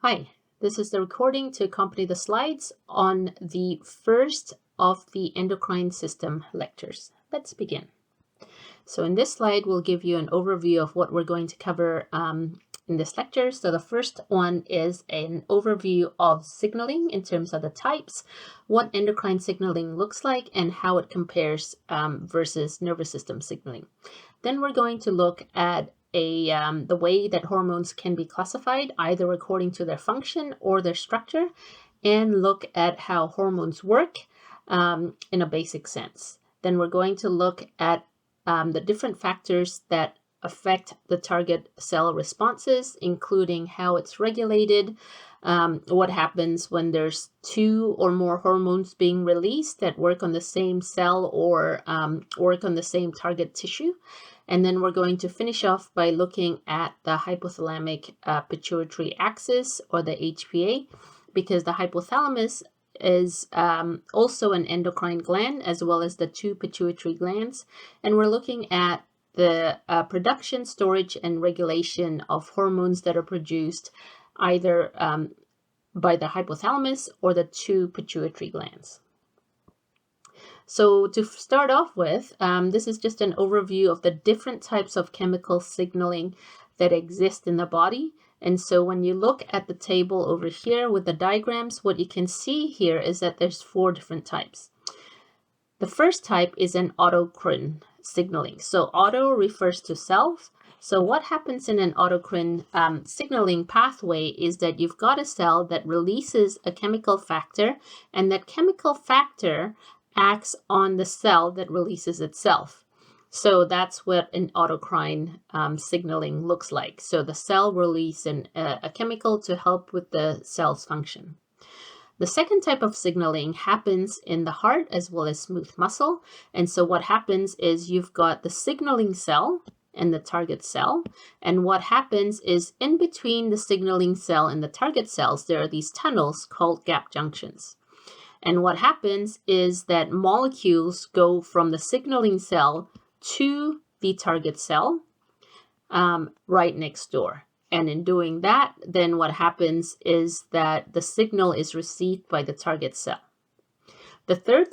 Hi, this is the recording to accompany the slides on the first of the endocrine system lectures. Let's begin. So in this slide, we'll give you an overview of what we're going to cover in this lecture. So the first one is an overview of signaling in terms of the types, what endocrine signaling looks like, and how it compares versus nervous system signaling. Then we're going to look at the way that hormones can be classified, either according to their function or their structure, and look at how hormones work in a basic sense. Then we're going to look at the different factors that affect the target cell responses, including how it's regulated, what happens when there's two or more hormones being released that work on the same cell or work on the same target tissue. And then we're going to finish off by looking at the hypothalamic pituitary axis, or the HPA, because the hypothalamus is also an endocrine gland, as well as the two pituitary glands. And we're looking at the production, storage, and regulation of hormones that are produced either by the hypothalamus or the two pituitary glands. So to start off with, this is just an overview of the different types of chemical signaling that exist in the body. And so when you look at the table over here with the diagrams, what you can see here is that there's 4 different types. The first type is an autocrine signaling. So auto refers to self. So what happens in an autocrine signaling pathway is that you've got a cell that releases a chemical factor, and that chemical factor acts on the cell that releases itself. So that's what an autocrine signaling looks like. So the cell releases a chemical to help with the cell's function. The second type of signaling happens in the heart as well as smooth muscle. And so what happens is you've got the signaling cell and the target cell. And what happens is in between the signaling cell and the target cells, there are these tunnels called gap junctions. And what happens is that molecules go from the signaling cell to the target cell right next door. And in doing that, then what happens is that the signal is received by the target cell. The third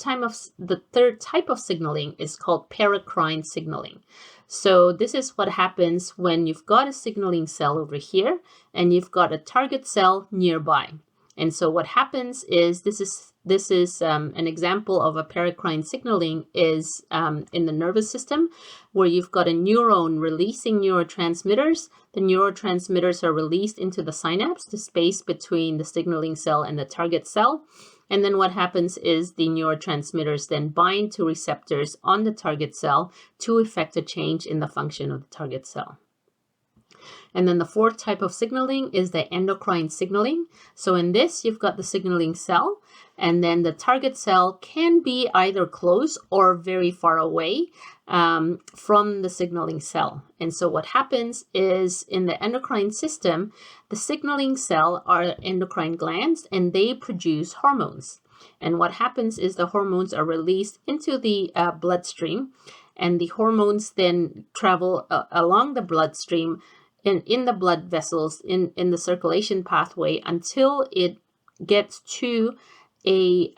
type of signaling is called paracrine signaling. So this is what happens when you've got a signaling cell over here and you've got a target cell nearby. And so what happens is this is an example of a paracrine signaling is in the nervous system, where you've got a neuron releasing neurotransmitters. The neurotransmitters are released into the synapse, the space between the signaling cell and the target cell. And then what happens is the neurotransmitters then bind to receptors on the target cell to effect a change in the function of the target cell. And then the fourth type of signaling is the endocrine signaling. So in this, you've got the signaling cell, and then the target cell can be either close or very far away from the signaling cell. And so what happens is in the endocrine system, the signaling cell are endocrine glands, and they produce hormones. And what happens is the hormones are released into the bloodstream, and the hormones then travel along the bloodstream in the blood vessels, in the circulation pathway, until it gets to a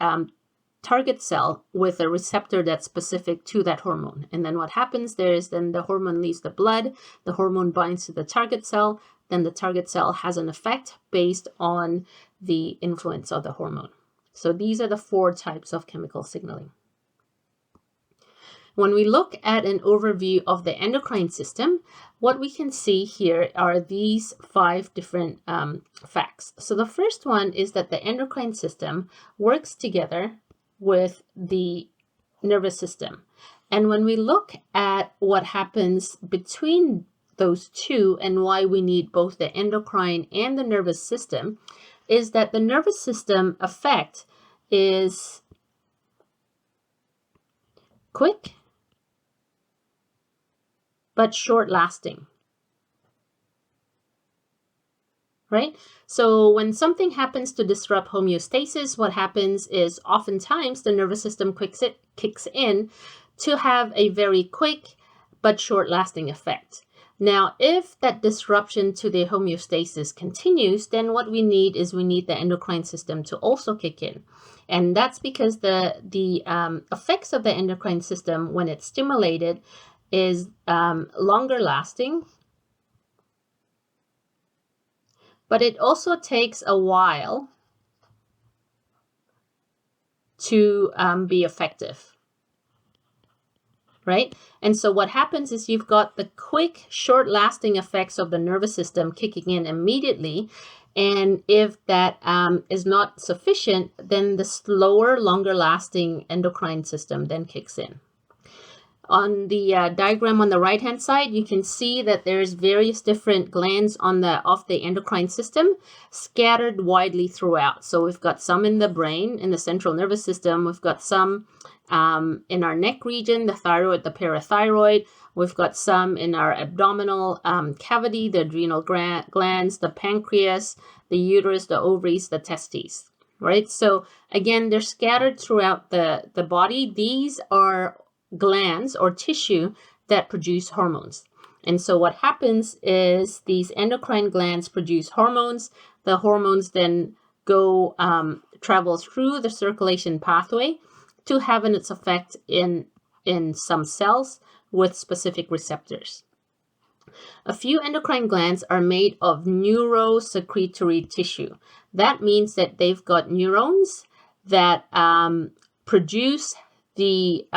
target cell with a receptor that's specific to that hormone. And then what happens there is then the hormone leaves the blood, the hormone binds to the target cell, then the target cell has an effect based on the influence of the hormone. So these are the 4 types of chemical signaling. When we look at an overview of the endocrine system, what we can see here are these 5 different facts. So the first one is that the endocrine system works together with the nervous system. And when we look at what happens between those two and why we need both the endocrine and the nervous system, is that the nervous system effect is quick but short-lasting, right? So when something happens to disrupt homeostasis, what happens is oftentimes the nervous system kicks in to have a very quick but short-lasting effect. Now, if that disruption to the homeostasis continues, then what we need the endocrine system to also kick in. And that's because the effects of the endocrine system when it's stimulated is longer lasting, but it also takes a while to be effective. Right? And so what happens is you've got the quick, short-lasting effects of the nervous system kicking in immediately. And if that is not sufficient, then the slower, longer-lasting endocrine system then kicks in. On the diagram on the right-hand side, you can see that there's various different glands of the endocrine system scattered widely throughout. So we've got some in the brain, in the central nervous system. We've got some in our neck region, the thyroid, the parathyroid. We've got some in our abdominal cavity, the adrenal glands, the pancreas, the uterus, the ovaries, the testes. Right? So again, they're scattered throughout the body. These are glands or tissue that produce hormones. And so what happens is these endocrine glands produce hormones. The hormones then travel through the circulation pathway to have its effect in some cells with specific receptors. A few endocrine glands are made of neurosecretory tissue. That means that they've got neurons that produce the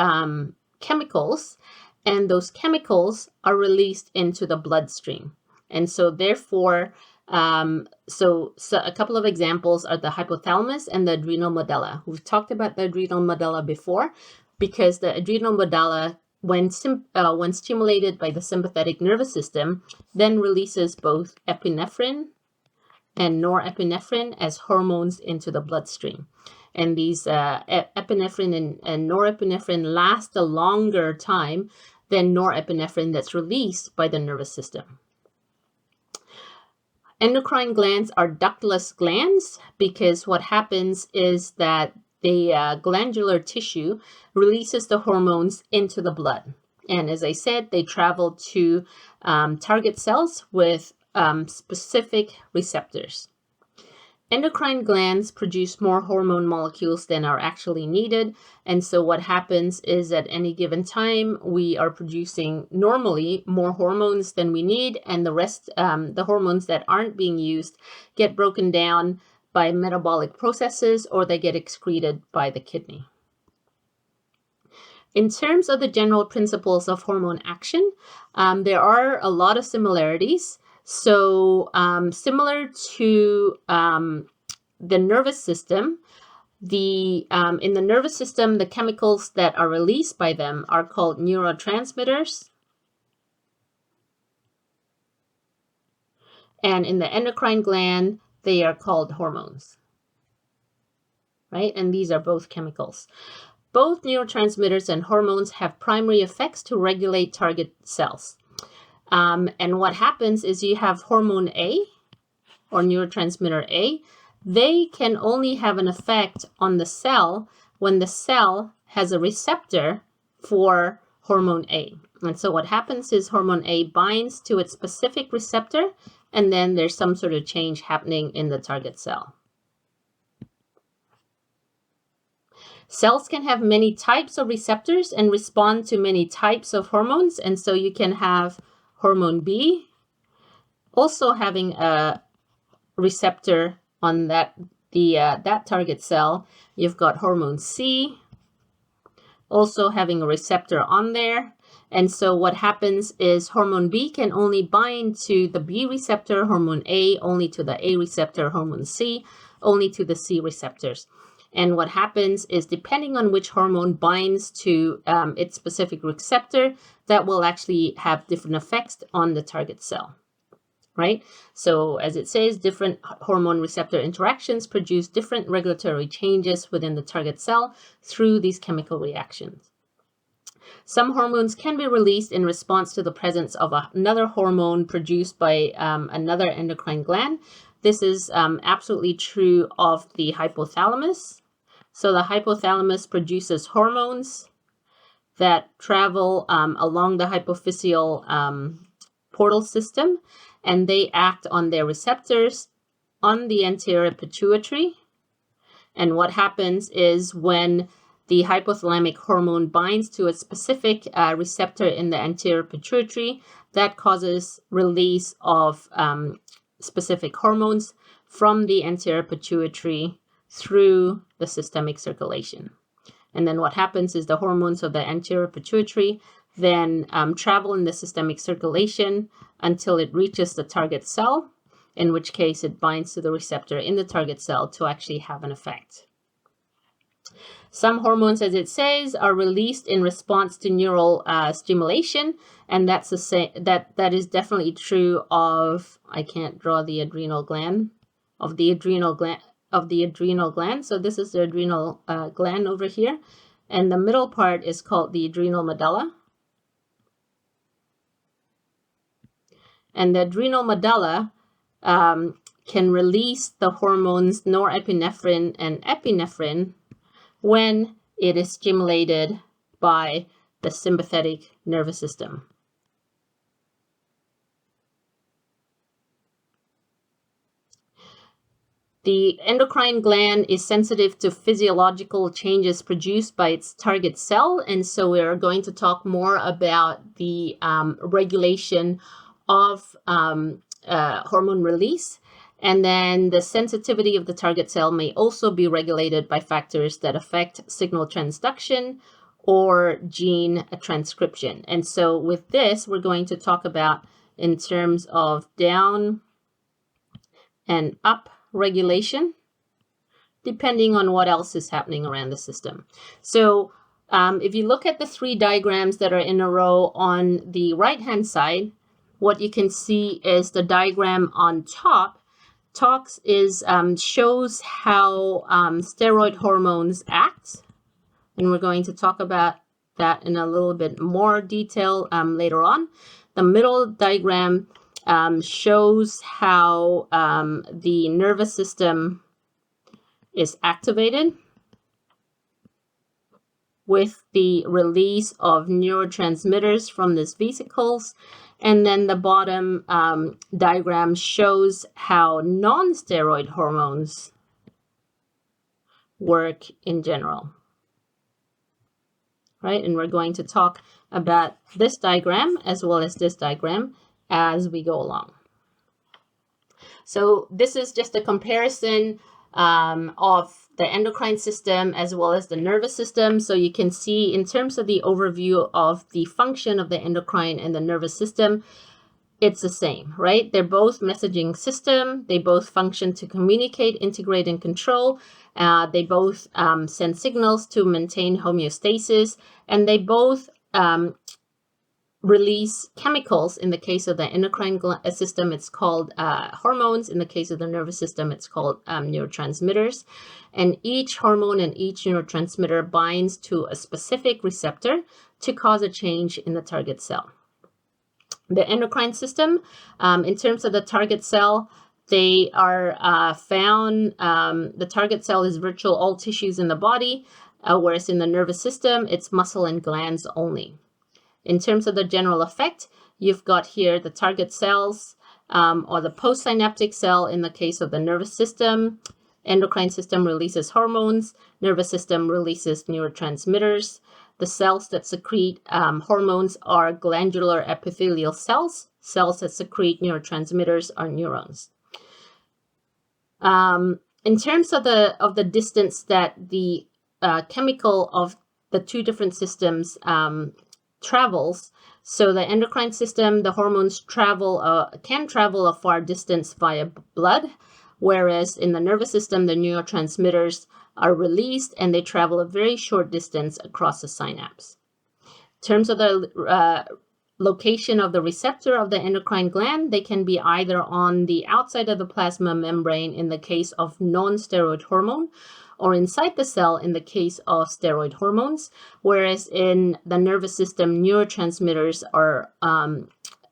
chemicals, and those chemicals are released into the bloodstream. And so therefore, so a couple of examples are the hypothalamus and the adrenal medulla. We've talked about the adrenal medulla before because the adrenal medulla, when stimulated by the sympathetic nervous system, then releases both epinephrine and norepinephrine as hormones into the bloodstream. And these epinephrine and norepinephrine last a longer time than norepinephrine that's released by the nervous system. Endocrine glands are ductless glands because what happens is that the glandular tissue releases the hormones into the blood. And as I said, they travel to target cells with specific receptors. Endocrine glands produce more hormone molecules than are actually needed. And so what happens is at any given time, we are producing normally more hormones than we need. And the rest, the hormones that aren't being used get broken down by metabolic processes or they get excreted by the kidney. In terms of the general principles of hormone action, there are a lot of similarities. So similar to the nervous system, in the nervous system, the chemicals that are released by them are called neurotransmitters. And in the endocrine gland, they are called hormones. Right? And these are both chemicals. Both neurotransmitters and hormones have primary effects to regulate target cells. And what happens is you have hormone A or neurotransmitter A. They can only have an effect on the cell when the cell has a receptor for hormone A. And so what happens is hormone A binds to its specific receptor, and then there's some sort of change happening in the target cell. Cells can have many types of receptors and respond to many types of hormones. And so you can have hormone B also having a receptor on that target cell. You've got hormone C also having a receptor on there. And so what happens is hormone B can only bind to the B receptor, hormone A only to the A receptor, hormone C only to the C receptors. And what happens is depending on which hormone binds to its specific receptor, that will actually have different effects on the target cell, right? So as it says, different hormone receptor interactions produce different regulatory changes within the target cell through these chemical reactions. Some hormones can be released in response to the presence of another hormone produced by another endocrine gland. This is absolutely true of the hypothalamus. So the hypothalamus produces hormones that travel along the hypophyseal portal system, and they act on their receptors on the anterior pituitary. And what happens is when the hypothalamic hormone binds to a specific receptor in the anterior pituitary, that causes release of specific hormones from the anterior pituitary through the systemic circulation. And then what happens is the hormones of the anterior pituitary then travel in the systemic circulation until it reaches the target cell, in which case it binds to the receptor in the target cell to actually have an effect. Some hormones, as it says, are released in response to neural stimulation, and that's the same. That is definitely true of. I can't draw the adrenal gland. Of the adrenal gland. So this is the adrenal gland over here, and the middle part is called the adrenal medulla. And the adrenal medulla can release the hormones norepinephrine and epinephrine when it is stimulated by the sympathetic nervous system. The endocrine gland is sensitive to physiological changes produced by its target cell, and so we're going to talk more about the regulation of hormone release. And then the sensitivity of the target cell may also be regulated by factors that affect signal transduction or gene transcription. And so with this, we're going to talk about in terms of down and up regulation, depending on what else is happening around the system. So if you look at the three diagrams that are in a row on the right-hand side, what you can see is the diagram on top shows how steroid hormones act, and we're going to talk about that in a little bit more detail later on. The middle diagram shows how the nervous system is activated with the release of neurotransmitters from these vesicles. And then the bottom diagram shows how non-steroid hormones work in general. Right? And we're going to talk about this diagram as well as this diagram as we go along. So this is just a comparison of the endocrine system as well as the nervous system. So you can see in terms of the overview of the function of the endocrine and the nervous system, it's the same, right? They're both messaging system. They both function to communicate, integrate, and control. They both send signals to maintain homeostasis, and they both release chemicals. In the case of the endocrine system, it's called hormones. In the case of the nervous system, it's called neurotransmitters. And each hormone and each neurotransmitter binds to a specific receptor to cause a change in the target cell. The endocrine system, in terms of the target cell, they are found, the target cell is virtual all tissues in the body, whereas in the nervous system, it's muscle and glands only. In terms of the general effect, you've got here the target cells or the postsynaptic cell in the case of the nervous system. Endocrine system releases hormones. Nervous system releases neurotransmitters. The cells that secrete hormones are glandular epithelial cells. Cells that secrete neurotransmitters are neurons. In terms of the distance that the chemical of the two different systems travels, so the endocrine system, the hormones can travel a far distance via blood, whereas in the nervous system, the neurotransmitters are released and they travel a very short distance across the synapse. In terms of the location of the receptor of the endocrine gland, they can be either on the outside of the plasma membrane in the case of non-steroid hormone, or inside the cell in the case of steroid hormones, whereas in the nervous system, neurotransmitters are,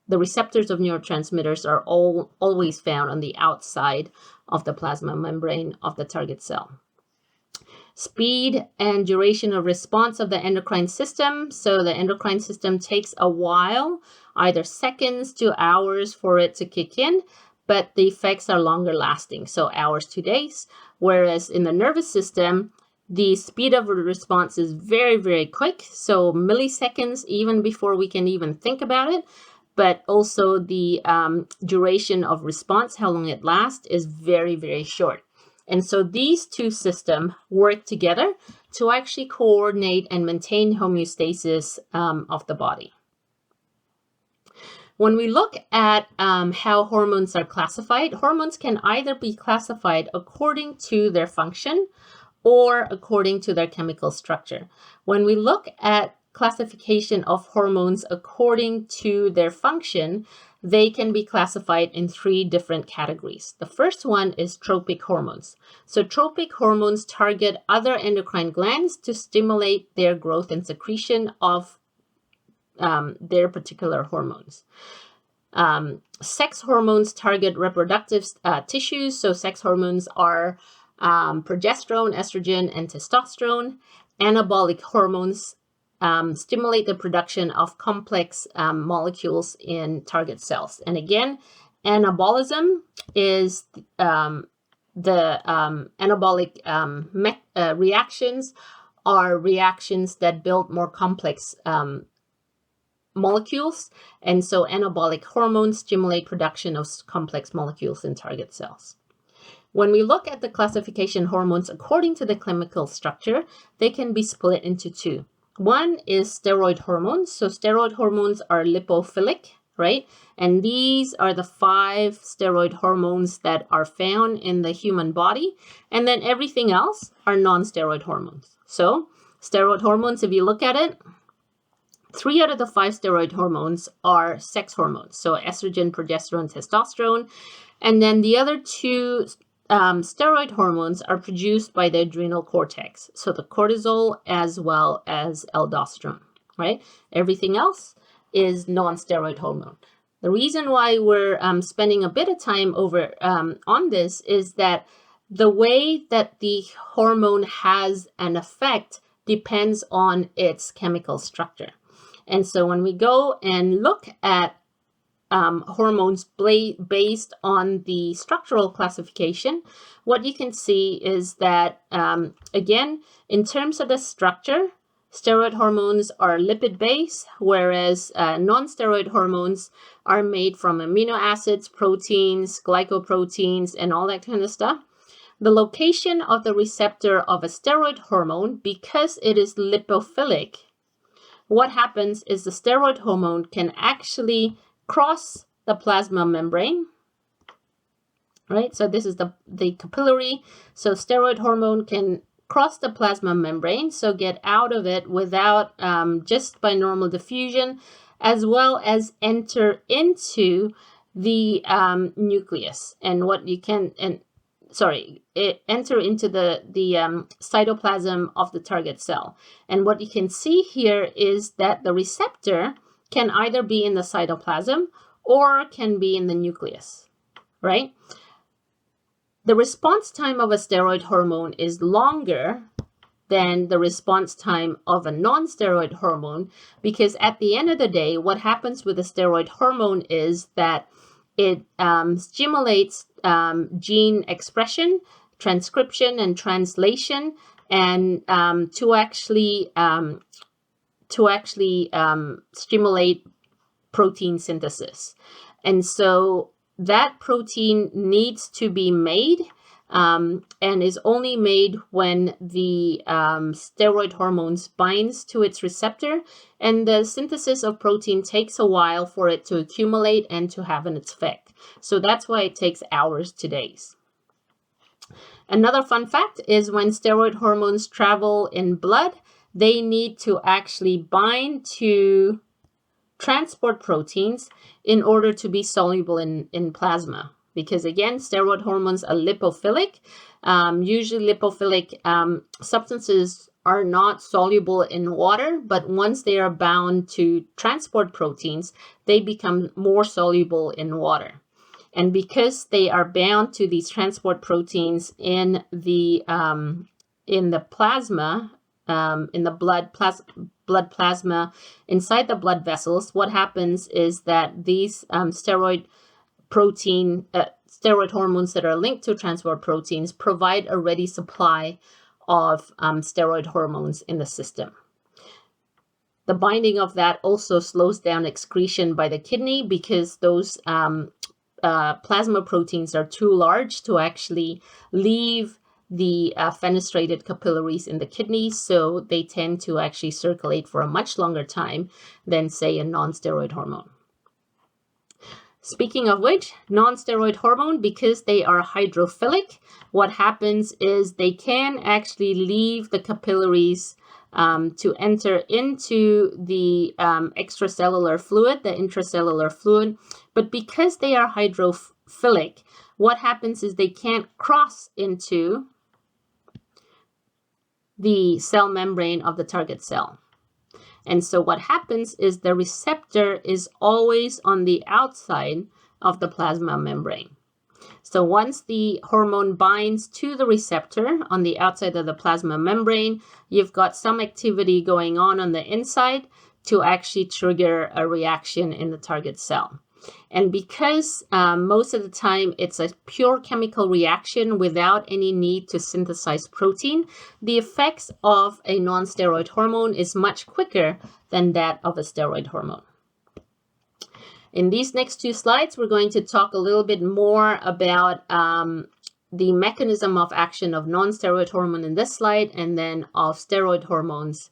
the receptors of neurotransmitters are always found on the outside of the plasma membrane of the target cell. Speed and duration of response of the endocrine system. So the endocrine system takes a while, either seconds to hours for it to kick in, but the effects are longer lasting, so hours to days. Whereas in the nervous system, the speed of response is very, very quick, so milliseconds even before we can even think about it. But also the duration of response, how long it lasts, is very, very short. And so these two systems work together to actually coordinate and maintain homeostasis of the body. When we look at how hormones are classified, hormones can either be classified according to their function or according to their chemical structure. When we look at classification of hormones according to their function, they can be classified in 3 different categories. The first one is tropic hormones. So tropic hormones target other endocrine glands to stimulate their growth and secretion of their particular hormones. Sex hormones target reproductive tissues. So sex hormones are progesterone, estrogen, and testosterone. Anabolic hormones stimulate the production of complex molecules in target cells. And again, anabolism is the anabolic reactions are reactions that build more complex molecules, and so anabolic hormones stimulate production of complex molecules in target cells. When we look at the classification hormones according to the chemical structure, they can be split into 2. One is steroid hormones. So steroid hormones are lipophilic, right? And these are the 5 steroid hormones that are found in the human body. And then everything else are non-steroid hormones. So steroid hormones, if you look at it, 3 out of the 5 steroid hormones are sex hormones. So estrogen, progesterone, testosterone. And then the other 2 steroid hormones are produced by the adrenal cortex. So the cortisol as well as aldosterone, right? Everything else is non-steroid hormone. The reason why we're spending a bit of time over on this is that the way that the hormone has an effect depends on its chemical structure. And so when we go and look at hormones based on the structural classification, what you can see is that, again, in terms of the structure, steroid hormones are lipid-based, whereas non-steroid hormones are made from amino acids, proteins, glycoproteins, and all that kind of stuff. The location of the receptor of a steroid hormone, because it is lipophilic, what happens is the steroid hormone can actually cross the plasma membrane, right? So this is the capillary. So steroid hormone can cross the plasma membrane, so get out of it without just by normal diffusion, as well as enter into the nucleus. And what you can enter into the cytoplasm of the target cell. And what you can see here is that the receptor can either be in the cytoplasm or can be in the nucleus, right? The response time of a steroid hormone is longer than the response time of a non-steroid hormone, because at the end of the day, what happens with a steroid hormone is that it stimulates gene expression, transcription, and translation, and to actually stimulate protein synthesis. And so that protein needs to be made and is only made when the steroid hormones binds to its receptor, and the synthesis of protein takes a while for it to accumulate and to have an effect. So that's why it takes hours to days. Another fun fact is when steroid hormones travel in blood, they need to actually bind to transport proteins in order to be soluble in plasma. Because again, steroid hormones are lipophilic. Usually lipophilic substances are not soluble in water, but once they are bound to transport proteins, they become more soluble in water. And because they are bound to these transport proteins in the in the plasma, in the blood plasma inside the blood vessels, what happens is that these steroid hormones that are linked to transport proteins provide a ready supply of steroid hormones in the system. The binding of that also slows down excretion by the kidney because those plasma proteins are too large to actually leave the fenestrated capillaries in the kidneys, so they tend to actually circulate for a much longer time than, say, a non-steroid hormone. Speaking of which, non-steroid hormone, because they are hydrophilic, what happens is they can actually leave the capillaries to enter into the extracellular fluid, the intracellular fluid. But because they are hydrophilic, what happens is they can't cross into the cell membrane of the target cell. And so what happens is the receptor is always on the outside of the plasma membrane. So once the hormone binds to the receptor on the outside of the plasma membrane, you've got some activity going on the inside to actually trigger a reaction in the target cell. And because most of the time it's a pure chemical reaction without any need to synthesize protein, the effects of a non-steroid hormone is much quicker than that of a steroid hormone. In these next two slides, we're going to talk a little bit more about the mechanism of action of non-steroid hormone in this slide, and then of steroid hormones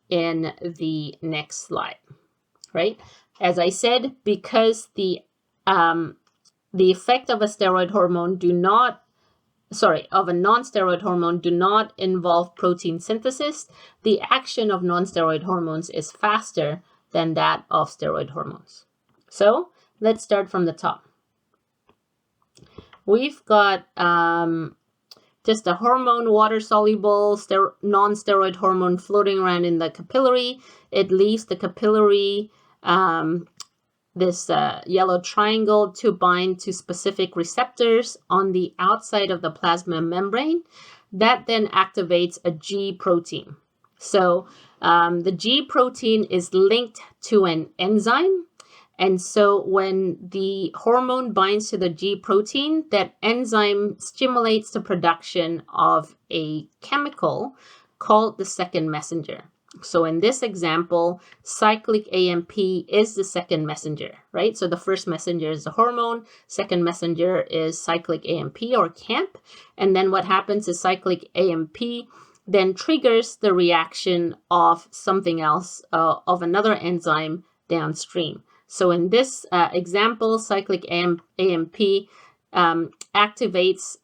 in the next slide, right? As I said, because the effect of a steroid hormone of a non-steroid hormone do not involve protein synthesis, the action of non-steroid hormones is faster than that of steroid hormones. So let's start from the top. We've got just a hormone, water-soluble, non-steroid hormone floating around in the capillary. It leaves the capillary, this yellow triangle, to bind to specific receptors on the outside of the plasma membrane. That then activates a G protein. So the G protein is linked to an enzyme. And so when the hormone binds to the G protein, that enzyme stimulates the production of a chemical called the second messenger. So in this example, cyclic AMP is the second messenger, right? So the first messenger is the hormone, second messenger is cyclic AMP or CAMP. And then what happens is cyclic AMP then triggers the reaction of something else, of another enzyme downstream. So in this example, cyclic AMP activates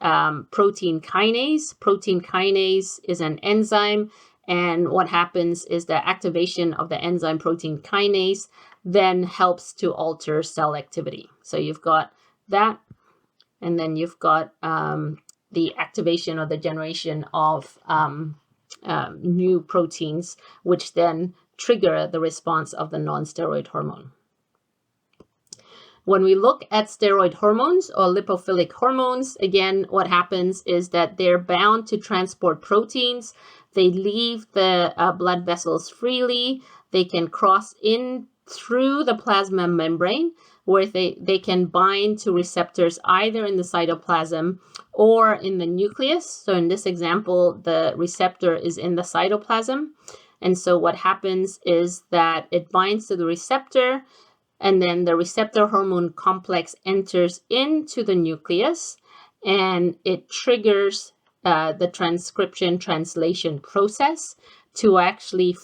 protein kinase. Protein kinase is an enzyme, and what happens is the activation of the enzyme protein kinase then helps to alter cell activity. So you've got that, and then you've got the activation or the generation of new proteins, which then trigger the response of the non-steroid hormone. When we look at steroid hormones or lipophilic hormones, again, what happens is that they're bound to transport proteins. They leave the blood vessels freely. They can cross in through the plasma membrane, where they can bind to receptors either in the cytoplasm or in the nucleus. So in this example, the receptor is in the cytoplasm. And so what happens is that it binds to the receptor, and then the receptor hormone complex enters into the nucleus, and it triggers the transcription translation process to actually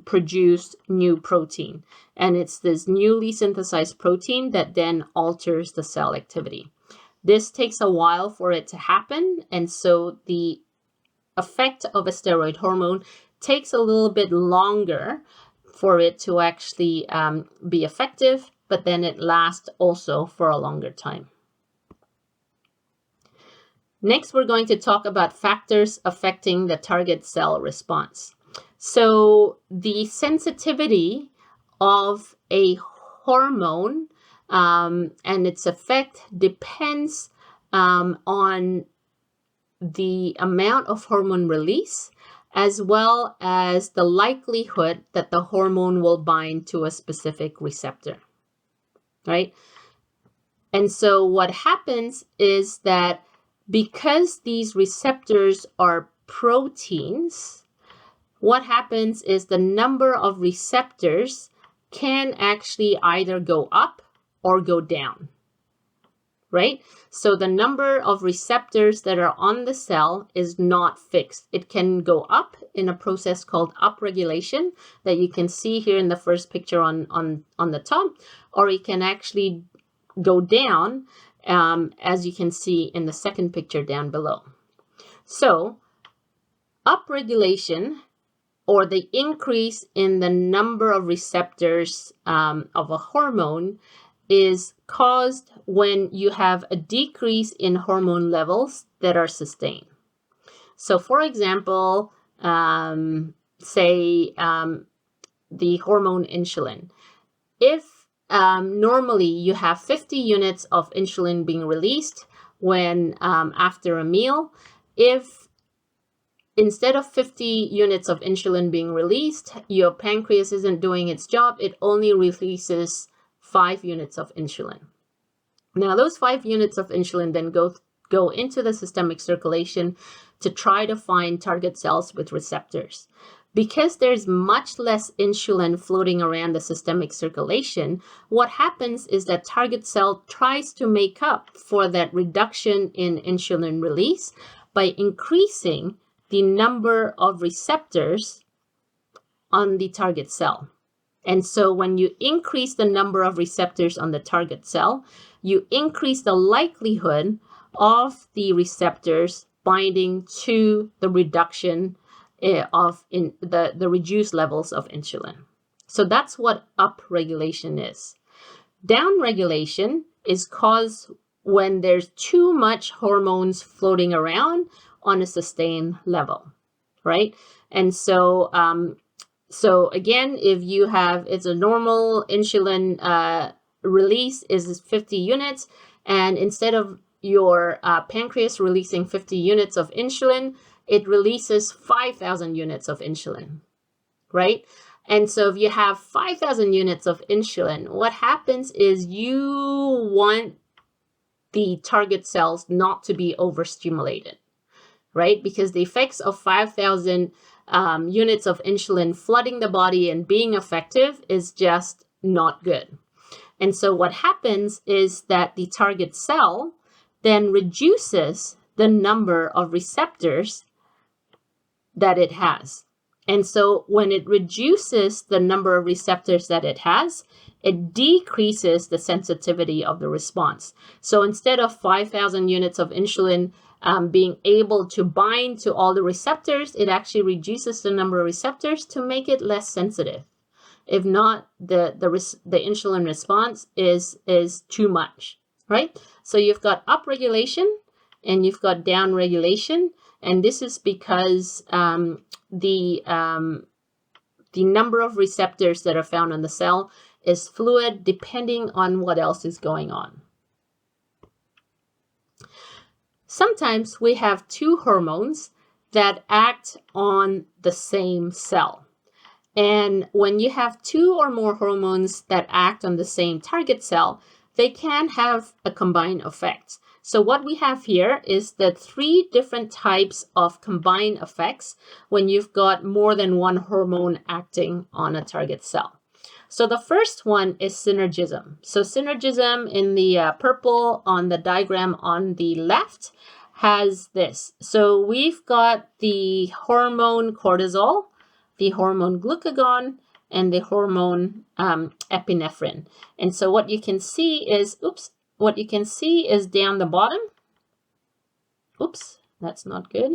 produce new protein. And it's this newly synthesized protein that then alters the cell activity. This takes a while for it to happen, and so the effect of a steroid hormone takes a little bit longer for it to actually be effective, but then it lasts also for a longer time. Next, we're going to talk about factors affecting the target cell response. So the sensitivity of a hormone and its effect depends on the amount of hormone release, as well as the likelihood that the hormone will bind to a specific receptor, right? And so what happens is that because these receptors are proteins, what happens is the number of receptors can actually either go up or go down, right? So the number of receptors that are on the cell is not fixed. It can go up in a process called upregulation that you can see here in the first picture on the top, or it can actually go down, as you can see in the second picture down below. So upregulation, or the increase in the number of receptors of a hormone, is caused when you have a decrease in hormone levels that are sustained. So for example, say the hormone insulin. If normally you have 50 units of insulin being released when after a meal, if instead of 50 units of insulin being released, your pancreas isn't doing its job, it only releases 5 units of insulin. Now, those 5 units of insulin then go into the systemic circulation to try to find target cells with receptors. Because there's much less insulin floating around the systemic circulation, what happens is that target cell tries to make up for that reduction in insulin release by increasing the number of receptors on the target cell. And so when you increase the number of receptors on the target cell, you increase the likelihood of the receptors binding to the reduction of the reduced levels of insulin. So that's what upregulation is. Downregulation is caused when there's too much hormones floating around on a sustained level, right? And so so again, if you have, it's a normal insulin release is 50 units, and instead of your pancreas releasing 50 units of insulin, it releases 5,000 units of insulin, right? And so if you have 5,000 units of insulin, what happens is you want the target cells not to be overstimulated, right? Because the effects of 5,000 units of insulin flooding the body and being effective is just not good. And so what happens is that the target cell then reduces the number of receptors that it has. And so when it reduces the number of receptors that it has, it decreases the sensitivity of the response. So instead of 5,000 units of insulin being able to bind to all the receptors, it actually reduces the number of receptors to make it less sensitive. If not, the insulin response is too much, right? So you've got upregulation and you've got downregulation, and this is because the number of receptors that are found on the cell is fluid depending on what else is going on. Sometimes we have two hormones that act on the same cell. And when you have two or more hormones that act on the same target cell, they can have a combined effect. So what we have here is the 3 different types of combined effects when you've got more than one hormone acting on a target cell. So the first one is synergism. So synergism in the purple on the diagram on the left has this. So we've got the hormone cortisol, the hormone glucagon, and the hormone epinephrine. And so what you can see is, what you can see is down the bottom. Oops, that's not good.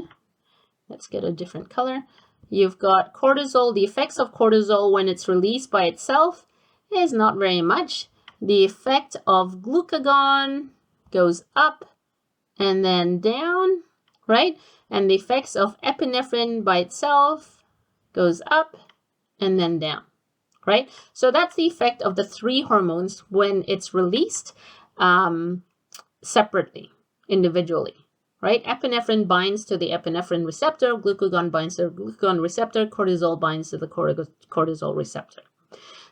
Let's get a different color. You've got cortisol. The effects of cortisol when it's released by itself is not very much. The effect of glucagon goes up and then down, right? And the effects of epinephrine by itself goes up and then down, right? So that's the effect of the 3 hormones when it's released separately, individually, right? Epinephrine binds to the epinephrine receptor, glucagon binds to the glucagon receptor, cortisol binds to the cortisol receptor.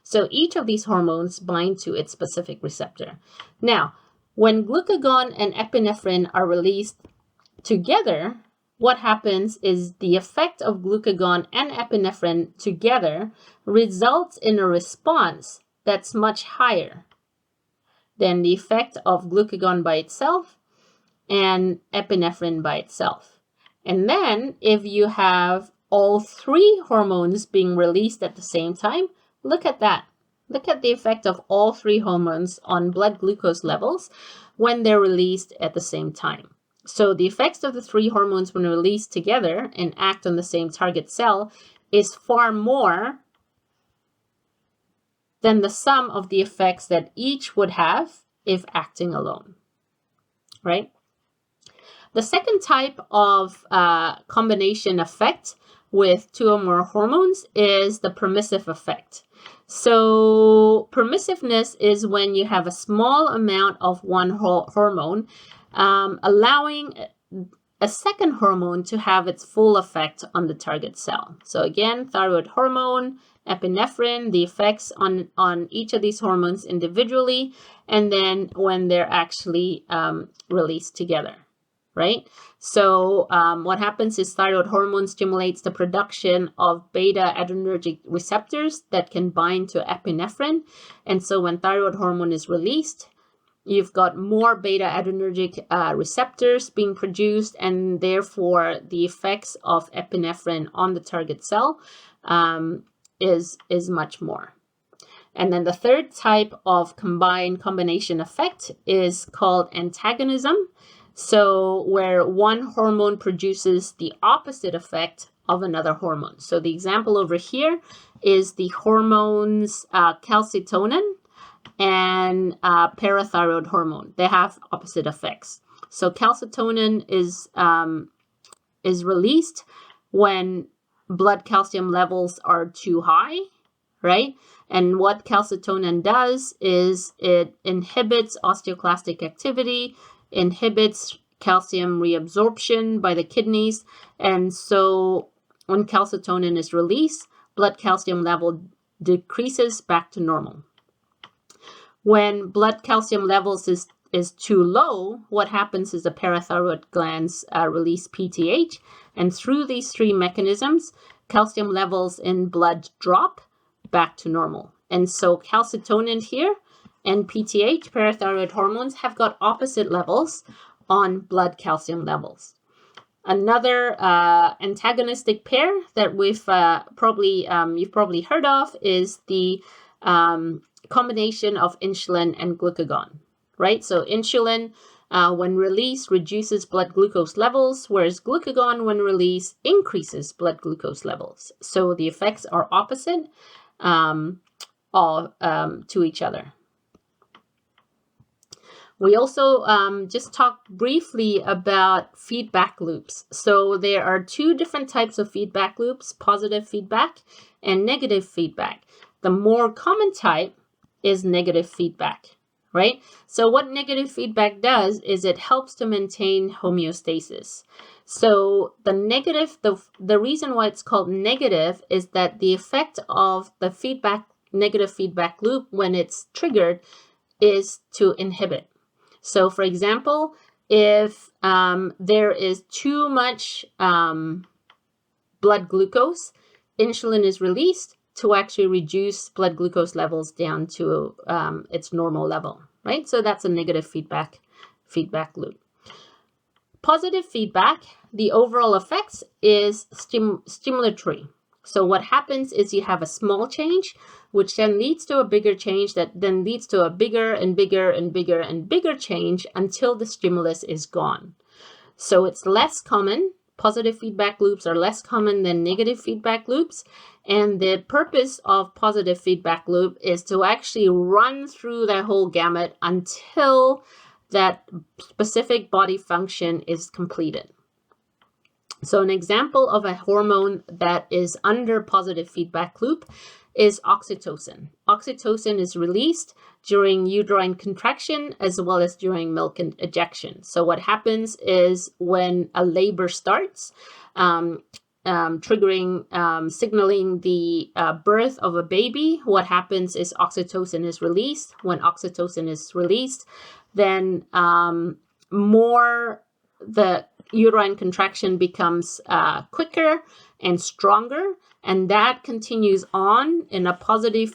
So each of these hormones bind to its specific receptor. Now, when glucagon and epinephrine are released together, what happens is the effect of glucagon and epinephrine together results in a response that's much higher than the effect of glucagon by itself and epinephrine by itself. And then if you have all three hormones being released at the same time, look at that. Look at the effect of all three hormones on blood glucose levels when they're released at the same time. So the effects of the three hormones when released together and act on the same target cell is far more than the sum of the effects that each would have if acting alone, right? The second type of combination effect with two or more hormones is the permissive effect. So permissiveness is when you have a small amount of one hormone, allowing a second hormone to have its full effect on the target cell. So again, thyroid hormone, epinephrine, the effects on each of these hormones individually, and then when they're actually released together, right? So what happens is thyroid hormone stimulates the production of beta adrenergic receptors that can bind to epinephrine. And so when thyroid hormone is released, you've got more beta adrenergic receptors being produced, and therefore the effects of epinephrine on the target cell is much more. And then the third type of combination effect is called antagonism. So where one hormone produces the opposite effect of another hormone. So the example over here is the hormones calcitonin and parathyroid hormone. They have opposite effects. So calcitonin is released when blood calcium levels are too high, right? And what calcitonin does is it inhibits osteoclastic activity, inhibits calcium reabsorption by the kidneys. And so when calcitonin is released, blood calcium level decreases back to normal. When blood calcium levels is too low, what happens is the parathyroid glands release PTH. And through these three mechanisms, calcium levels in blood drop back to normal. And so calcitonin here and PTH, parathyroid hormones, have got opposite levels on blood calcium levels. Another antagonistic pair that you've probably heard of is the combination of insulin and glucagon, right? So insulin, when released, reduces blood glucose levels, whereas glucagon, when released, increases blood glucose levels. So the effects are opposite to each other. We also just talked briefly about feedback loops. So there are two different types of feedback loops, positive feedback and negative feedback. The more common type is negative feedback, right? So what negative feedback does is it helps to maintain homeostasis. So the reason why it's called negative is that the effect of the negative feedback loop when it's triggered is to inhibit. So for example, if there is too much blood glucose, insulin is released to actually reduce blood glucose levels down to its normal level, right? So that's a negative feedback loop. Positive feedback, the overall effects is stimulatory. So what happens is you have a small change, which then leads to a bigger change that then leads to a bigger and bigger and bigger and bigger change until the stimulus is gone. So it's less common. Positive feedback loops are less common than negative feedback loops. And the purpose of positive feedback loop is to actually run through the whole gamut until that specific body function is completed. So an example of a hormone that is under positive feedback loop is oxytocin. Oxytocin is released during uterine contraction as well as during milk ejection. So what happens is when a labor starts, signaling the birth of a baby, what happens is oxytocin is released. When oxytocin is released, then the uterine contraction becomes quicker and stronger, and that continues on in a positive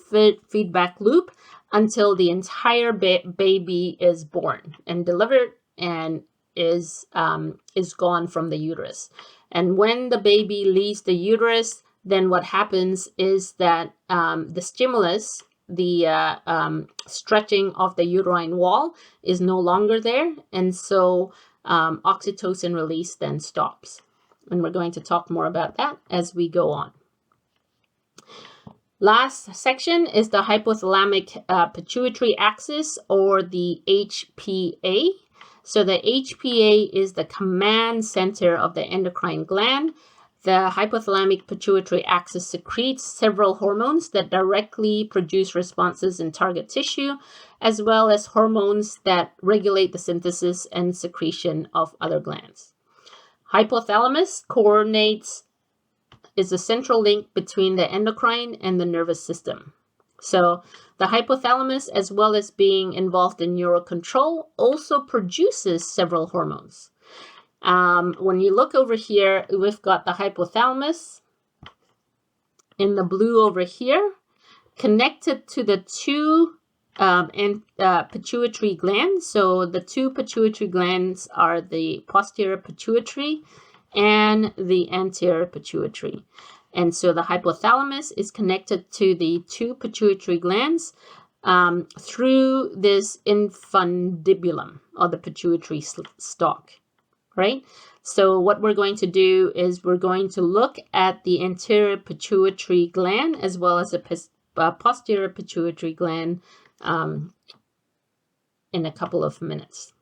feedback loop until the entire baby is born and delivered and is gone from the uterus. And when the baby leaves the uterus, then what happens is that the stimulus, the stretching of the uterine wall, is no longer there, and so oxytocin release then stops. And we're going to talk more about that as we go on. Last section is the hypothalamic pituitary axis, or the HPA. So the HPA is the command center of the endocrine gland. The hypothalamic pituitary axis secretes several hormones that directly produce responses in target tissue, as well as hormones that regulate the synthesis and secretion of other glands. Hypothalamus is the central link between the endocrine and the nervous system. So the hypothalamus, as well as being involved in neurocontrol, also produces several hormones. When you look over here, we've got the hypothalamus in the blue over here, connected to the two pituitary glands. So the two pituitary glands are the posterior pituitary and the anterior pituitary. And so the hypothalamus is connected to the two pituitary glands through this infundibulum, or the pituitary stalk, right? So what we're going to do is we're going to look at the anterior pituitary gland as well as the posterior pituitary gland in a couple of minutes.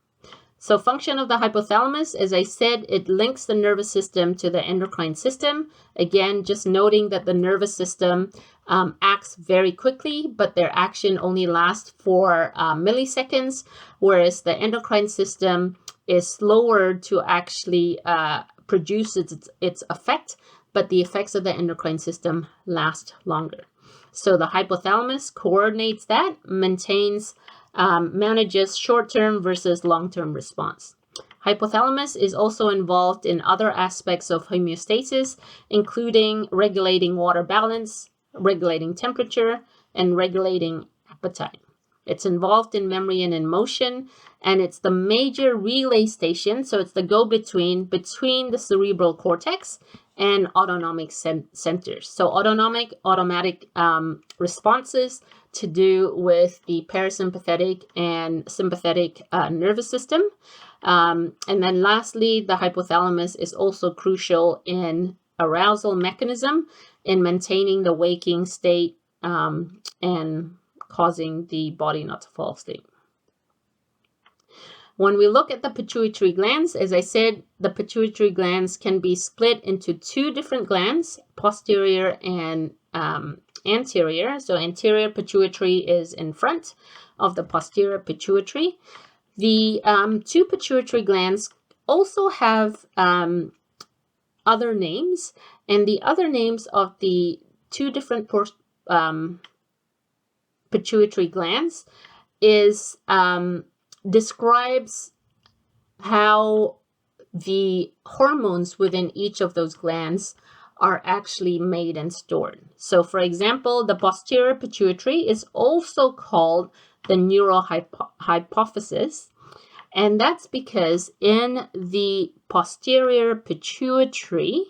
So function of the hypothalamus, as I said, it links the nervous system to the endocrine system. Again, just noting that the nervous system acts very quickly, but their action only lasts for milliseconds, whereas the endocrine system is slower to actually produce its effect, but the effects of the endocrine system last longer. So the hypothalamus coordinates that, manages short-term versus long-term response. Hypothalamus is also involved in other aspects of homeostasis, including regulating water balance, regulating temperature, and regulating appetite. It's involved in memory and in motion, and it's the major relay station, so it's the go-between between the cerebral cortex and autonomic centers. So automatic responses to do with the parasympathetic and sympathetic nervous system. And then lastly, the hypothalamus is also crucial in arousal mechanism in maintaining the waking state and causing the body not to fall asleep. When we look at the pituitary glands, as I said, the pituitary glands can be split into two different glands, posterior and anterior. So anterior pituitary is in front of the posterior pituitary. The two pituitary glands also have other names, and the other names of the two different pituitary glands is describes how the hormones within each of those glands are actually made and stored. So for example, the posterior pituitary is also called the neurohypophysis, and that's because in the posterior pituitary,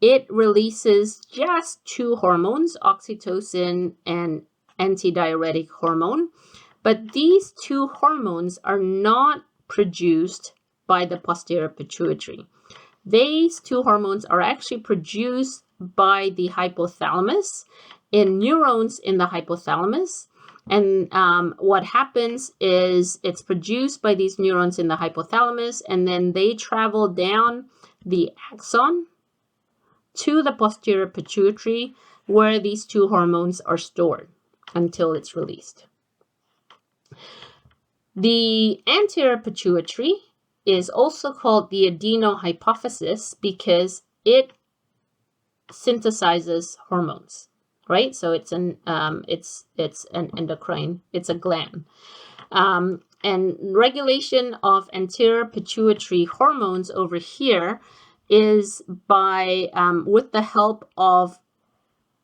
it releases just two hormones, oxytocin and antidiuretic hormone. But these two hormones are not produced by the posterior pituitary. These two hormones are actually produced by the hypothalamus in neurons in the hypothalamus. And what happens is it's produced by these neurons in the hypothalamus, and then they travel down the axon to the posterior pituitary, where these two hormones are stored until it's released. The anterior pituitary is also called the adenohypophysis because it synthesizes hormones, right? So it's an endocrine, it's a gland. And regulation of anterior pituitary hormones over here is by with the help of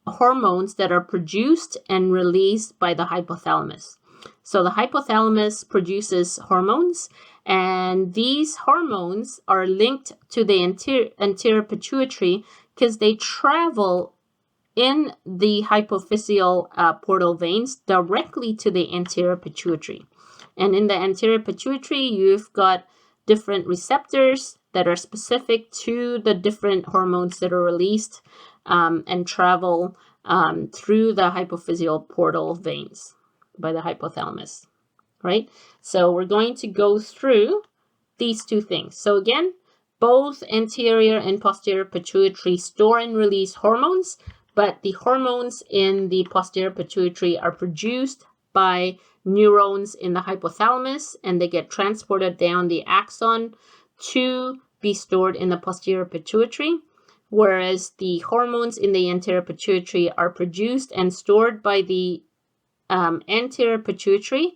hormones that are produced and released by the hypothalamus. So the hypothalamus produces hormones, and these hormones are linked to the anterior pituitary because they travel in the hypophyseal portal veins directly to the anterior pituitary. And in the anterior pituitary, you've got different receptors that are specific to the different hormones that are released and travel through the hypophyseal portal veins by the hypothalamus, right? So we're going to go through these two things. So again, both anterior and posterior pituitary store and release hormones, but the hormones in the posterior pituitary are produced by neurons in the hypothalamus, and they get transported down the axon to be stored in the posterior pituitary, whereas the hormones in the anterior pituitary are produced and stored by the anterior pituitary,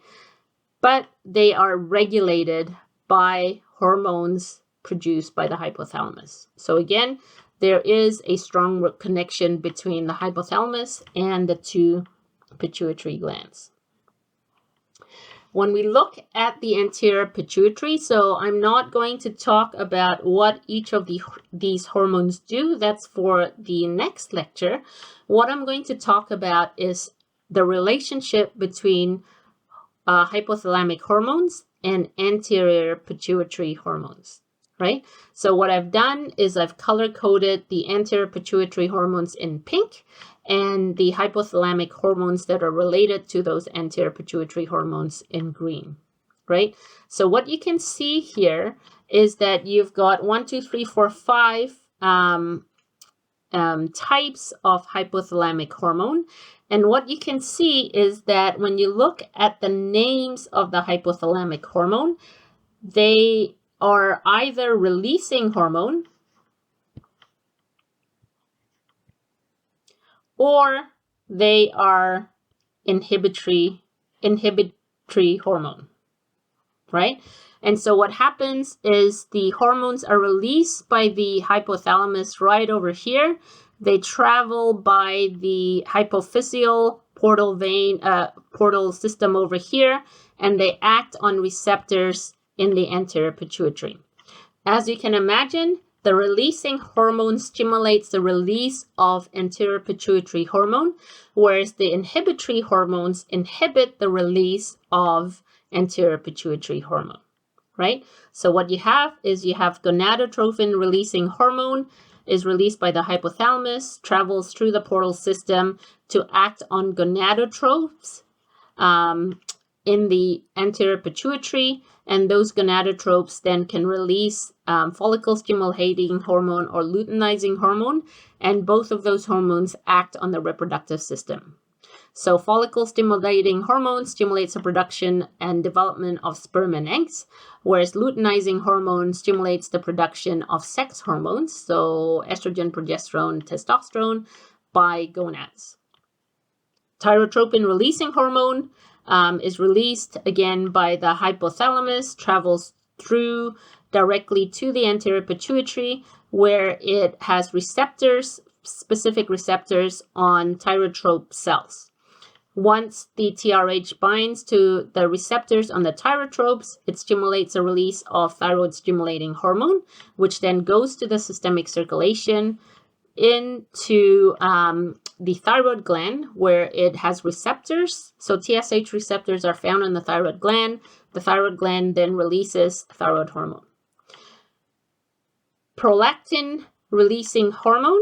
but they are regulated by hormones produced by the hypothalamus. So again, there is a strong connection between the hypothalamus and the two pituitary glands. When we look at the anterior pituitary, so I'm not going to talk about what each of these hormones do. That's for the next lecture. What I'm going to talk about is the relationship between hypothalamic hormones and anterior pituitary hormones, right? So what I've done is I've color-coded the anterior pituitary hormones in pink and the hypothalamic hormones that are related to those anterior pituitary hormones in green, right? So what you can see here is that you've got 1, 2, 3, 4, 5 types of hypothalamic hormone. And what you can see is that when you look at the names of the hypothalamic hormone, they are either releasing hormone or they are inhibitory hormone, right? And so what happens is the hormones are released by the hypothalamus right over here. They travel by the hypophyseal portal system over here, and they act on receptors in the anterior pituitary. As you can imagine, the releasing hormone stimulates the release of anterior pituitary hormone, whereas the inhibitory hormones inhibit the release of anterior pituitary hormone, right? So what you have is you have gonadotrophin releasing hormone is released by the hypothalamus, travels through the portal system to act on gonadotropes in the anterior pituitary, and those gonadotropes then can release follicle-stimulating hormone or luteinizing hormone, and both of those hormones act on the reproductive system. So follicle-stimulating hormone stimulates the production and development of sperm and eggs, whereas luteinizing hormone stimulates the production of sex hormones, so estrogen, progesterone, testosterone, by gonads. Thyrotropin-releasing hormone is released again by the hypothalamus, travels through directly to the anterior pituitary, where it has receptors, specific receptors on thyrotrope cells. Once the TRH binds to the receptors on the thyrotropes, it stimulates the release of thyroid-stimulating hormone, which then goes to the systemic circulation into the thyroid gland, where it has receptors. So TSH receptors are found in the thyroid gland. The thyroid gland then releases thyroid hormone. Prolactin-releasing hormone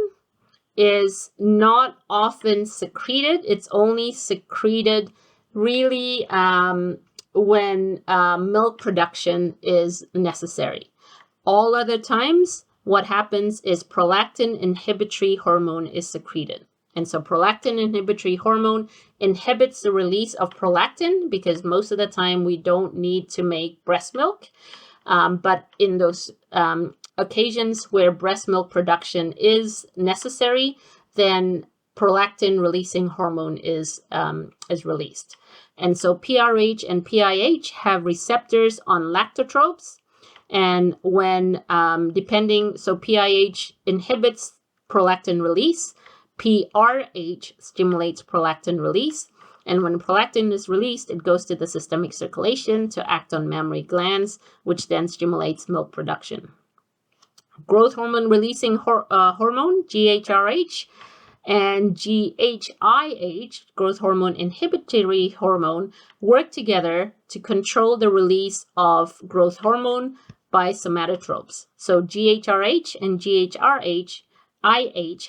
is not often secreted. It's only secreted really when milk production is necessary. All other times, what happens is prolactin inhibitory hormone is secreted. And so prolactin inhibitory hormone inhibits the release of prolactin because most of the time we don't need to make breast milk. But in those occasions where breast milk production is necessary, then prolactin releasing hormone is released. And so PRH and PIH have receptors on lactotropes. And when so PIH inhibits prolactin release, PRH stimulates prolactin release. And when prolactin is released, it goes to the systemic circulation to act on mammary glands, which then stimulates milk production. Growth hormone releasing hormone, GHRH, and GHIH, growth hormone inhibitory hormone, work together to control the release of growth hormone by somatotropes. So GHRH and GHRH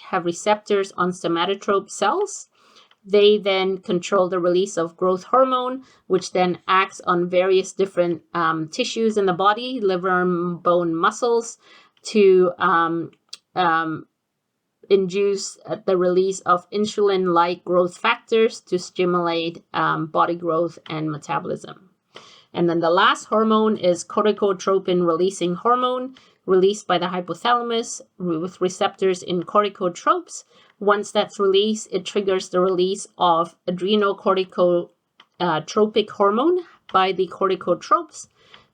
have receptors on somatotrope cells. They then control the release of growth hormone, which then acts on various different tissues in the body, liver, bone, muscles, to induce the release of insulin-like growth factors to stimulate body growth and metabolism. And then the last hormone is corticotropin-releasing hormone, released by the hypothalamus with receptors in corticotropes. Once that's released, it triggers the release of adrenocorticotropic hormone by the corticotropes,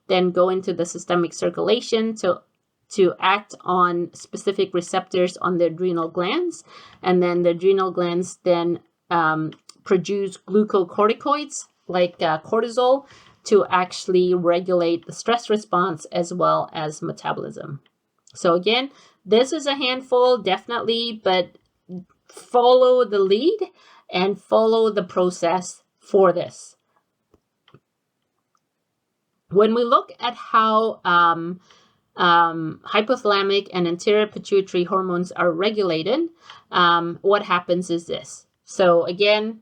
then go into the systemic circulation to act on specific receptors on the adrenal glands. And then the adrenal glands then produce glucocorticoids like cortisol to actually regulate the stress response as well as metabolism. So again, this is a handful, definitely, but follow the lead and follow the process for this. When we look at how hypothalamic and anterior pituitary hormones are regulated, what happens is this. So again,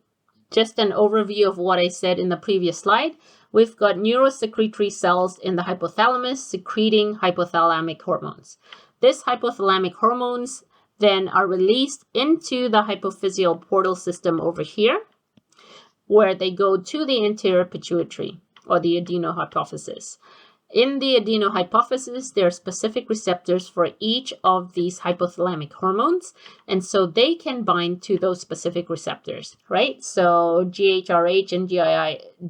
just an overview of what I said in the previous slide. We've got neurosecretory cells in the hypothalamus secreting hypothalamic hormones. These hypothalamic hormones then are released into the hypophyseal portal system over here, where they go to the anterior pituitary or the adenohypophysis. In the adenohypophysis, there are specific receptors for each of these hypothalamic hormones, and so they can bind to those specific receptors, right? So GHRH and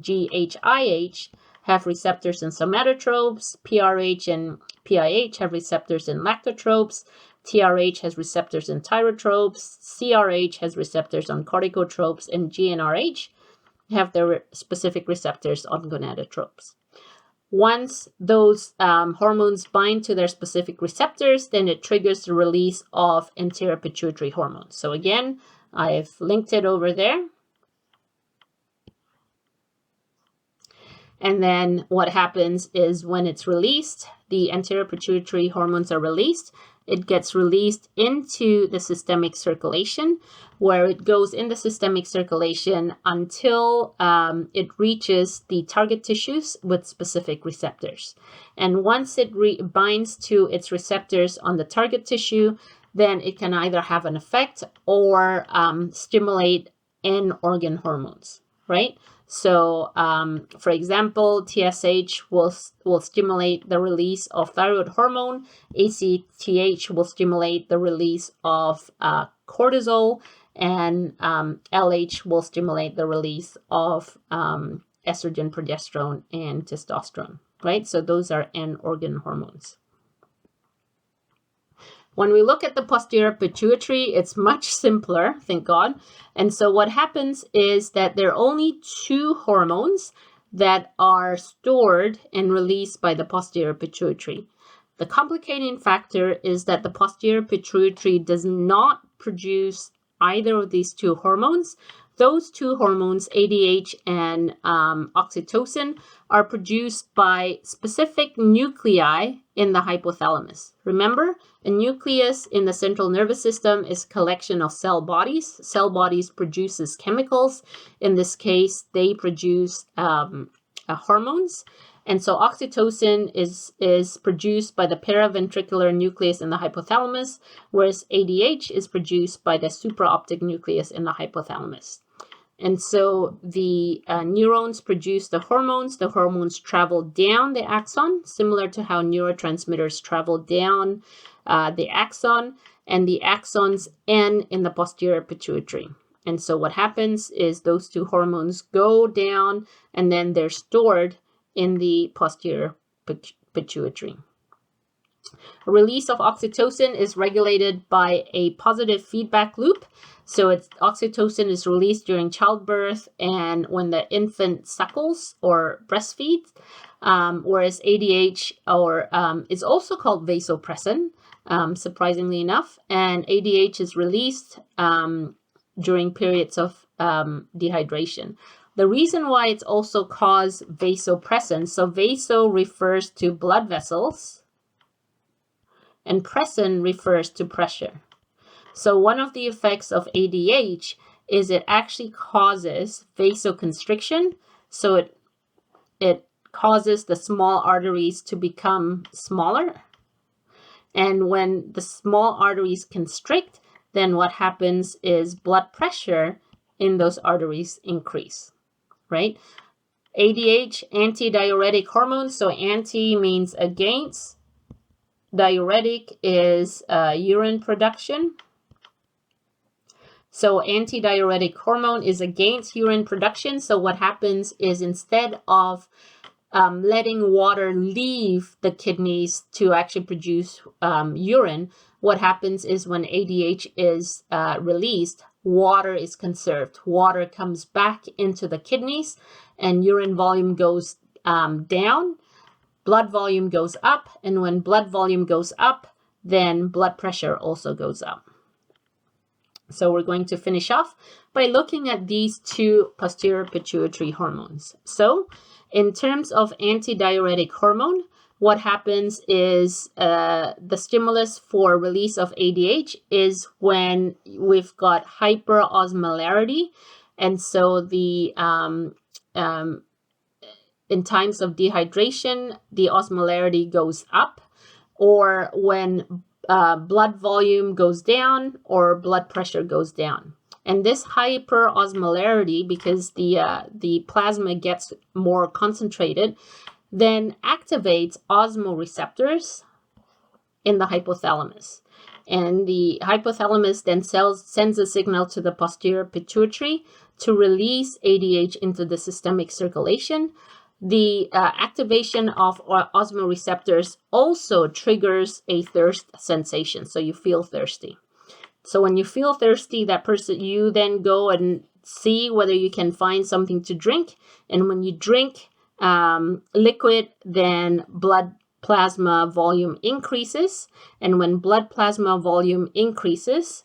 GHIH have receptors in somatotropes, PRH and PIH have receptors in lactotropes, TRH has receptors in thyrotropes, CRH has receptors on corticotropes, and GnRH have their specific receptors on gonadotropes. Once those hormones bind to their specific receptors, then it triggers the release of anterior pituitary hormone. So again, I've linked it over there. And then what happens is when it's released, the anterior pituitary hormones are released. It gets released into the systemic circulation, where it goes in the systemic circulation until it reaches the target tissues with specific receptors. And once it binds to its receptors on the target tissue, then it can either have an effect or stimulate end organ hormones, right? So, for example, TSH will stimulate the release of thyroid hormone. ACTH will stimulate the release of cortisol, and LH will stimulate the release of estrogen, progesterone, and testosterone, right? So those are end organ hormones. When we look at the posterior pituitary, it's much simpler, thank God. And so what happens is that there are only two hormones that are stored and released by the posterior pituitary. The complicating factor is that the posterior pituitary does not produce either of these two hormones. Those two hormones, ADH and oxytocin, are produced by specific nuclei in the hypothalamus. Remember, a nucleus in the central nervous system is a collection of cell bodies. Cell bodies produces chemicals. In this case, they produce hormones. And so oxytocin is produced by the paraventricular nucleus in the hypothalamus, whereas ADH is produced by the supraoptic nucleus in the hypothalamus. And so the neurons produce the hormones. The hormones travel down the axon, similar to how neurotransmitters travel down the axon, and the axons end in the posterior pituitary. And so what happens is those two hormones go down, and then they're stored in the posterior pituitary. Release of oxytocin is regulated by a positive feedback loop. So oxytocin is released during childbirth and when the infant suckles or breastfeeds, whereas ADH is also called vasopressin, surprisingly enough, and ADH is released during periods of dehydration. The reason why it's also called vasopressin, so vaso refers to blood vessels, and pressin refers to pressure. So one of the effects of ADH is it actually causes vasoconstriction. So it causes the small arteries to become smaller. And when the small arteries constrict, then what happens is blood pressure in those arteries increase, right? ADH, antidiuretic hormone. So anti means against. Diuretic is urine production. So antidiuretic hormone is against urine production. So what happens is instead of letting water leave the kidneys to actually produce urine, what happens is when ADH is released, water is conserved. Water comes back into the kidneys and urine volume goes down, blood volume goes up, and when blood volume goes up, then blood pressure also goes up. So we're going to finish off by looking at these two posterior pituitary hormones. So in terms of antidiuretic hormone, what happens is the stimulus for release of ADH is when we've got hyperosmolarity. And so in times of dehydration, the osmolarity goes up, or when blood volume goes down or blood pressure goes down. And this hyperosmolarity, because the plasma gets more concentrated, then activates osmoreceptors in the hypothalamus. And the hypothalamus then sends a signal to the posterior pituitary to release ADH into the systemic circulation. The activation of osmoreceptors also triggers a thirst sensation. So you feel thirsty. So when you feel thirsty, you then go and see whether you can find something to drink. And when you drink liquid, then blood plasma volume increases. And when blood plasma volume increases,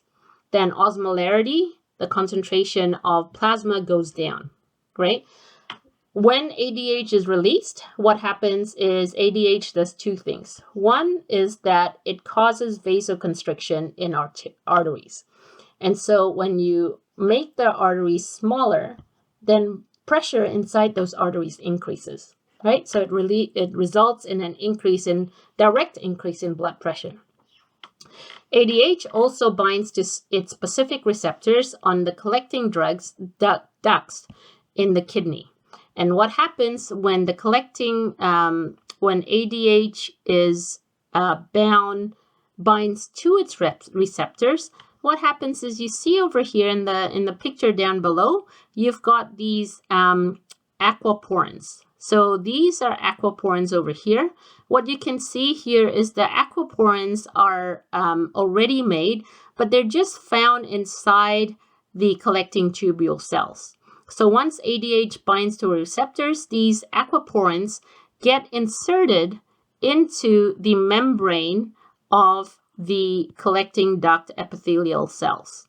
then osmolarity, the concentration of plasma, goes down, right? When ADH is released, what happens is ADH does two things. One is that it causes vasoconstriction in our arteries. And so when you make the arteries smaller, then pressure inside those arteries increases, right? So it results in an direct increase in blood pressure. ADH also binds to its specific receptors on the collecting ducts in the kidney. And what happens when when ADH is binds to its receptors, what happens is you see over here in the picture down below, you've got these aquaporins. So these are aquaporins over here. What you can see here is the aquaporins are already made, but they're just found inside the collecting tubule cells. So once ADH binds to receptors, these aquaporins get inserted into the membrane of the collecting duct epithelial cells.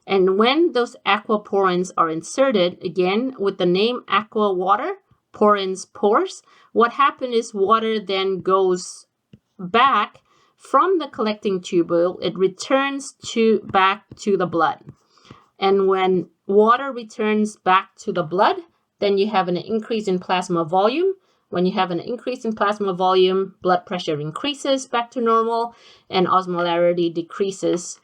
And when those aquaporins are inserted, again, with the name aqua water, porins pores, what happens is water then goes back from the collecting tubule. It returns back to the blood. And when water returns back to the blood, then you have an increase in plasma volume. When you have an increase in plasma volume, blood pressure increases back to normal, and osmolarity decreases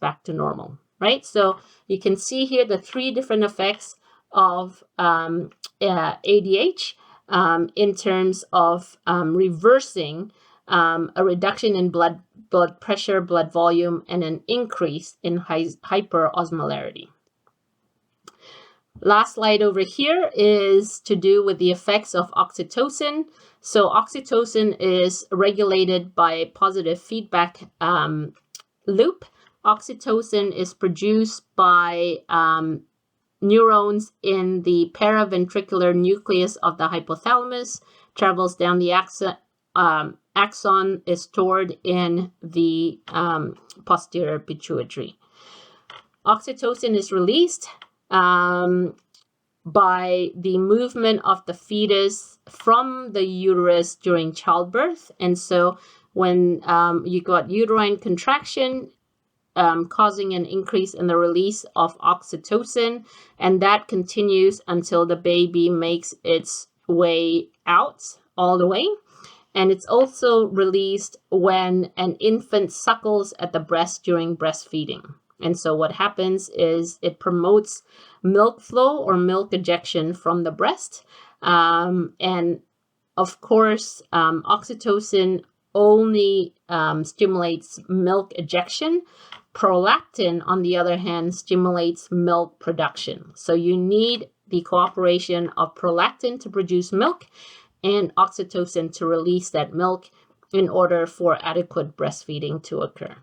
back to normal, right? So you can see here the three different effects of ADH in terms of reversing a reduction in blood pressure, blood volume, and an increase in hyperosmolarity. Last slide over here is to do with the effects of oxytocin. So oxytocin is regulated by a positive feedback loop. Oxytocin is produced by neurons in the paraventricular nucleus of the hypothalamus, travels down the axon, is stored in the posterior pituitary. Oxytocin is released by the movement of the fetus from the uterus during childbirth. And so when you got uterine contraction, causing an increase in the release of oxytocin, and that continues until the baby makes its way out all the way. And it's also released when an infant suckles at the breast during breastfeeding. And so what happens is it promotes milk flow or milk ejection from the breast. And of course, oxytocin only stimulates milk ejection. Prolactin, on the other hand, stimulates milk production. So you need the cooperation of prolactin to produce milk and oxytocin to release that milk in order for adequate breastfeeding to occur.